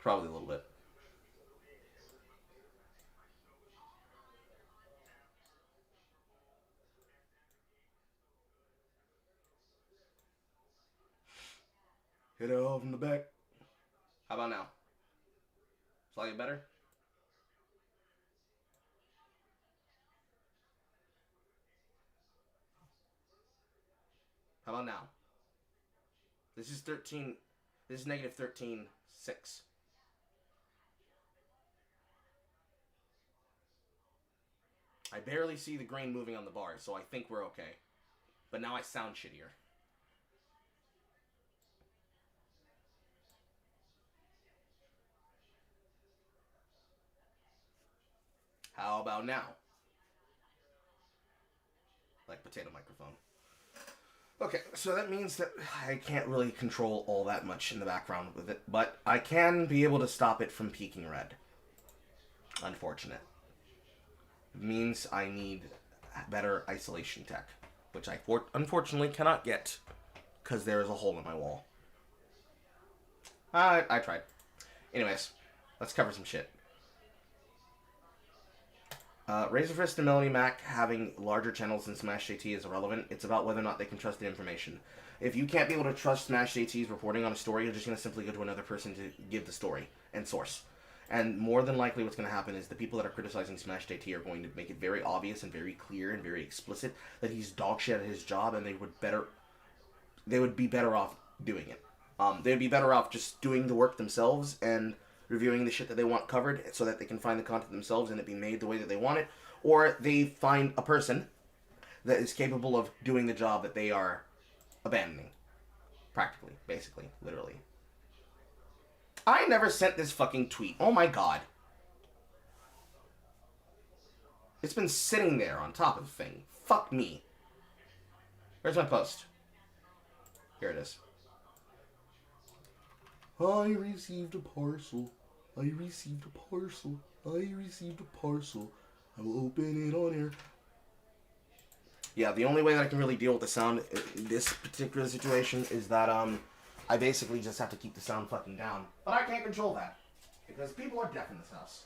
Probably a little bit. Hit it off in the back. How about now? Slightly better? How about now? This is 13. This is -13.6. I barely see the grain moving on the bar, so I think we're okay. But now I sound shittier. How about now? Like potato microphone. Okay, so that means that I can't really control all that much in the background with it, but I can be able to stop it from peaking red. Unfortunate. It means I need better isolation tech, which I unfortunately cannot get because there is a hole in my wall. I tried. Anyways, let's cover some shit. Razor Fist and Melody Mac having larger channels than Smash JT is irrelevant. It's about whether or not they can trust the information. If you can't be able to trust Smash JT's reporting on a story, you're just going to simply go to another person to give the story and source. And more than likely what's going to happen is the people that are criticizing Smash JT are going to make it very obvious and very clear and very explicit that he's dog shit at his job, and they would be better off doing it. They'd be better off just doing the work themselves and reviewing the shit that they want covered so that they can find the content themselves and it be made the way that they want it, or they find a person that is capable of doing the job that they are abandoning. Practically. Basically. Literally. I never sent this fucking tweet. Oh my god. It's been sitting there on top of the thing. Fuck me. Where's my post? Here it is. I received a parcel. I received a parcel. I received a parcel. I will open it on air. Yeah, the only way that I can really deal with the sound in this particular situation is that, I basically just have to keep the sound fucking down. But I can't control that. Because people are deaf in this house.